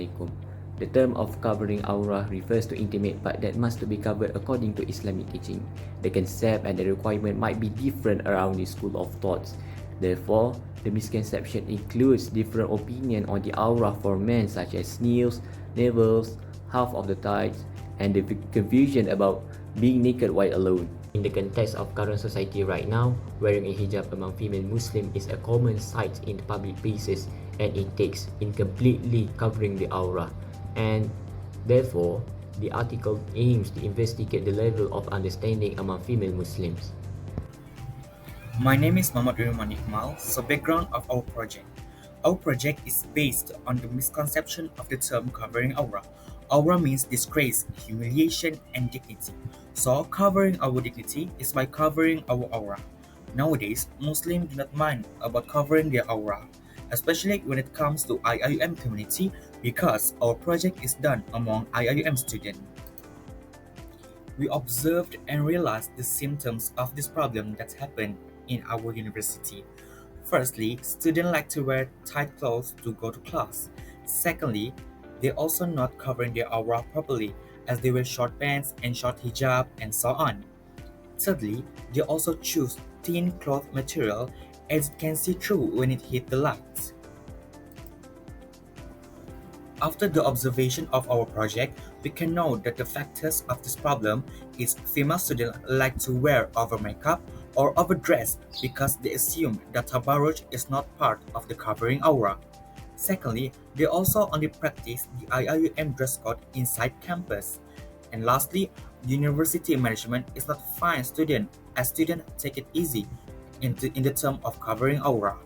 Assalamualaikum. The term of covering aurah refers to intimate part that must be covered according to Islamic teaching. The concept and the requirement might be different around this school of thoughts. Therefore, the misconception includes different opinion on the aurah for men such as nails, navels, half of the thighs, and the confusion about being naked while alone. In the context of current society right now, wearing a hijab among female Muslims is a common sight in public places, and it takes incompletely covering the aurah. And therefore, the article aims to investigate the level of understanding among female Muslims. My name is NURIMAN. So background of our project. Our project is based on the misconception of the term covering aurah. Aurah means disgrace, humiliation, and dignity. So covering our dignity is by covering our aurah. Nowadays, Muslims do not mind about covering their aurah, especially when it comes to IIUM community, because our project is done among IIUM students. We observed and realized the symptoms of this problem that happened in our university. Firstly, students like to wear tight clothes to go to class. Secondly, they also not covering their aurah properly, as they wear short pants and short hijab and so on. Thirdly, they also choose thin cloth material as it can see through when it hit the light. After the observation of our project, we can know that the factors of this problem is female students like to wear over makeup or overdress because they assume that tabarruj is not part of the covering aurah. Secondly, they also only practice the IIUM dress code inside campus. And lastly, university management is not fine students, as students take it easy in the term of covering aurah.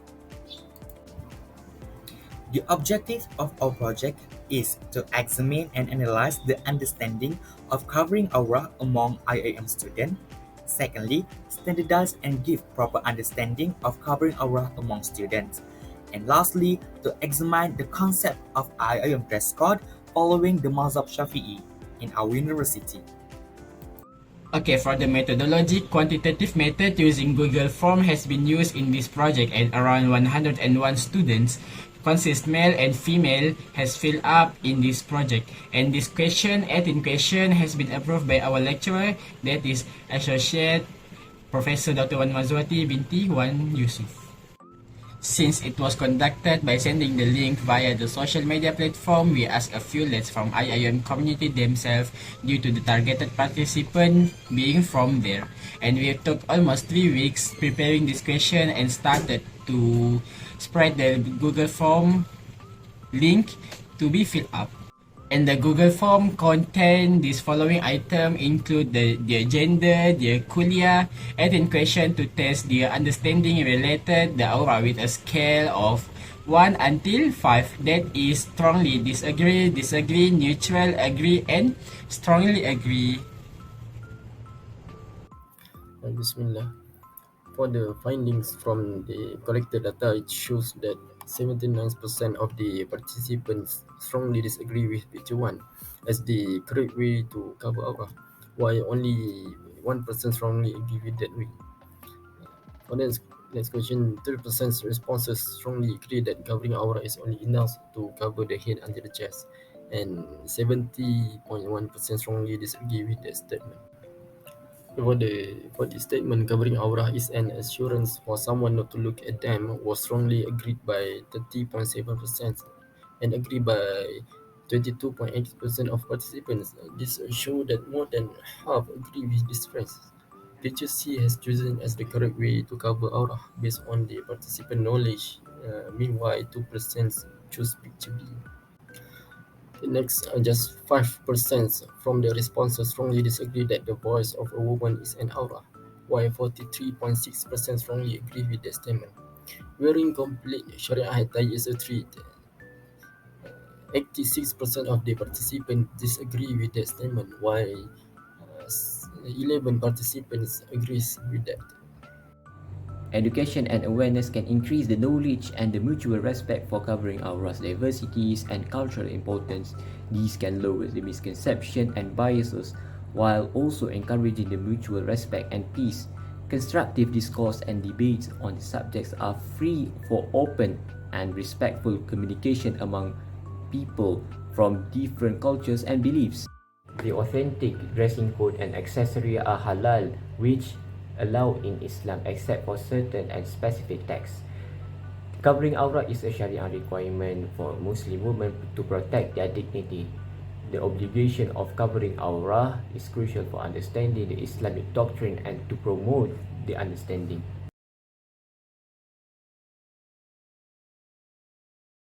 The objective of our project is to examine and analyze the understanding of covering aurah among IIM students. Secondly, standardize and give proper understanding of covering aurah among students. And lastly, to examine the concept of IIM dress code following the Mazhab Shafi'i in our university. Okay, for the methodology, quantitative method using Google Form has been used in this project, and around 101 students, consist male and female, has filled up in this project. And this question, 18 question, has been approved by our lecturer, that is Associate Professor Dr. Wan Mazwati binti Wan Yusuf. Since it was conducted by sending the link via the social media platform, we asked a few leads from IIM community themselves due to the targeted participant being from there. And we took almost 3 weeks preparing this question and started to spread the Google form link to be filled up. And the Google form contain this following item, include their gender, their kuliah, and in question to test their understanding related the aurah with a scale of 1 until 5, that is strongly disagree, disagree, neutral, agree, and strongly agree. Bismillah. For the findings from the collected data, it shows that 79% of the participants strongly disagree with picture 1 as the correct way to cover aurah, while only 1% strongly agree with that way. For the next question, 30% responses strongly agree that covering aurah is only enough to cover the head under the chest, and 70.1% strongly disagree with that statement. For the statement covering aurah is an assurance for someone not to look at them was strongly agreed by 30.7% and agreed by 22.8% of participants. This shows that more than half agree with this phrase. Picture C has chosen as the correct way to cover aurah based on the participant knowledge. Meanwhile, 2% choose picture B. Next, just 5% from the responses strongly disagree that the voice of a woman is an aurah, while 43.6% strongly agree with the statement. Wearing complete Sharia attire is a treat. 86% of the participants disagree with the statement, while 11 participants agrees with that. Education and awareness can increase the knowledge and the mutual respect for covering aurah's diversities and cultural importance. These can lower the misconception and biases while also encouraging the mutual respect and peace. Constructive discourse and debates on the subjects are free for open and respectful communication among people from different cultures and beliefs. The authentic dressing code and accessory are halal, which allowed in Islam except for certain and specific texts. Covering Aurah is a Sharia requirement for Muslim women to protect their dignity. The obligation of covering Aurah is crucial for understanding the Islamic doctrine and to promote the understanding.